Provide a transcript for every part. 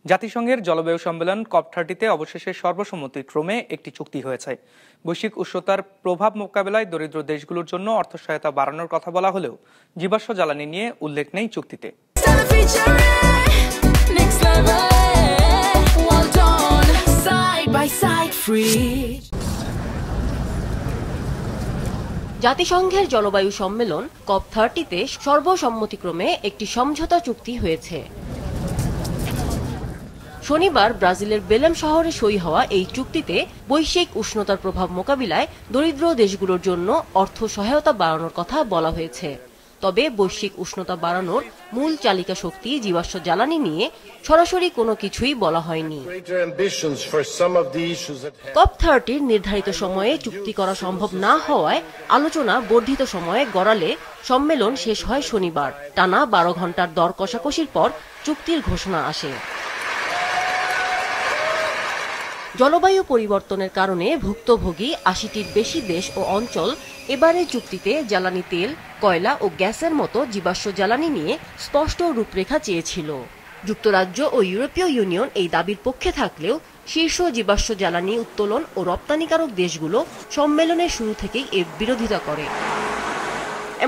জাতিসংঘের জলবায়ু সম্মেলন COP30-তে অবশেষে সর্বসম্মতিক্রমে একটি চুক্তি হয়েছে। বৈশ্বিক উষ্ণতার প্রভাব মোকাবেলায় দরিদ্র দেশগুলোর জন্য অর্থ সহায়তা বাড়ানোর কথা বলা হলেও জীবাশ্ম জ্বালানি নিয়ে উল্লেখ নেই চুক্তিতে। জাতিসংঘের জলবায়ু সম্মেলন COP30-তে সর্বসম্মতিক্রমে একটি সমঝোতা চুক্তি হয়েছে। শনিবার ব্রাজিলের বেলেম শহরে সই হওয়া এই চুক্তিতে বৈশ্বিক উষ্ণতার প্রভাব মোকাবিলায় দরিদ্র দেশগুলোর জন্য অর্থ সহায়তা বাড়ানোর কথা বলা হয়েছে। তবে বৈশ্বিক উষ্ণতা বাড়ানোর মূল চালিকা শক্তি জীবাশ্ম জ্বালানি নিয়ে সরাসরি কোনো কিছুই বলা হয়নি। COP30 নির্ধারিত সময়ে চুক্তি করা সম্ভব না হওয়ায় আলোচনা বর্ধিত সময়ে গড়ালে সম্মেলন শেষ হয় শনিবার। টানা 12 ঘন্টার দর কষাকষির পর চুক্তির ঘোষণা আসে। জলবায়ু পরিবর্তনের কারণে ভুক্তভোগী ৮০টির বেশি দেশ ও অঞ্চল এবারে চুক্তিতে জ্বালানি তেল, কয়লা ও গ্যাসের মতো জীবাশ্ম জ্বালানি নিয়ে স্পষ্ট রূপরেখা চেয়েছিল। যুক্তরাজ্য ও ইউরোপীয় ইউনিয়ন এই দাবির পক্ষে থাকলেও শীর্ষ জীবাশ্ম জ্বালানি উত্তোলন ও রপ্তানিকারক দেশগুলো সম্মেলনের শুরু থেকেই এর বিরোধিতা করে।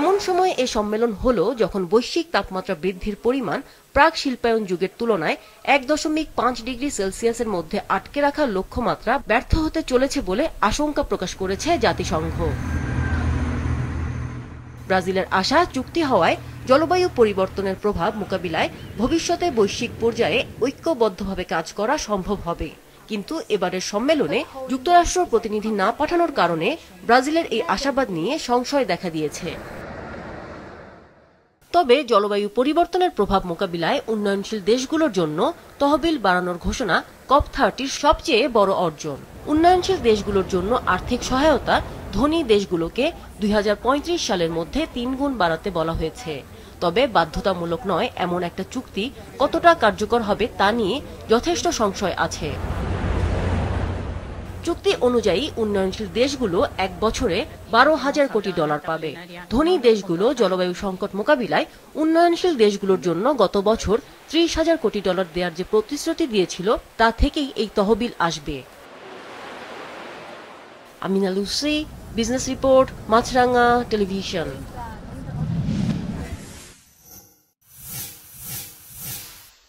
এমন সময় এ সম্মেলন হলো যখন বৈশ্বিক তাপমাত্রা বৃদ্ধির পরিমাণ প্রাক শিল্পায়ন যুগের তুলনায় ১.৫ ডিগ্রি সেলসিয়াসের মধ্যে আটকে রাখার লক্ষ্যমাত্রা ব্যর্থ হতে চলেছে বলে আশঙ্কা প্রকাশ করেছে জাতিসংঘ। ব্রাজিলের আশা চুক্তি হওয়ায় জলবায়ু পরিবর্তনের প্রভাব মোকাবিলায় ভবিষ্যতে বৈশ্বিক পর্যায়ে ঐক্যবদ্ধভাবে কাজ করা সম্ভব হবে। কিন্তু এবারের সম্মেলনে যুক্তরাষ্ট্র প্রতিনিধি না পাঠানোর কারণে ব্রাজিলের এই আশাবাদ নিয়ে সংশয় দেখা দিয়েছে। তবে জলবায়ু পরিবর্তনের প্রভাব মোকাবিলায় উন্নয়নশীল দেশগুলোর জন্য তহবিল বাড়ানোর ঘোষণা COP30-র সবচেয়ে বড় অর্জন। উন্নয়নশীল দেশগুলোর জন্য আর্থিক সহায়তা ধনী দেশগুলোকে ২০৩৫ সালের মধ্যে ৩ গুণ বাড়াতে বলা হয়েছে। তবে বাধ্যতামূলক নয় এমন একটা চুক্তি কতটা কার্যকর হবে তা নিয়ে যথেষ্ট সংশয় আছে। চুক্তি অনুযায়ী উন্নয়নশীল দেশগুলো ১ বছরে $১২,০০০ কোটি পাবে। ধনী দেশগুলো জলবায়ু সংকট মোকাবিলায় উন্নয়নশীল দেশগুলোর জন্য গত বছর $৩০,০০০ কোটি দেওয়ার যে প্রতিশ্রুতি দিয়েছিল তা থেকেই এই তহবিল আসবে। আমিনা লুসি, বিজনেস রিপোর্ট, মাছরাঙা টেলিভিশন।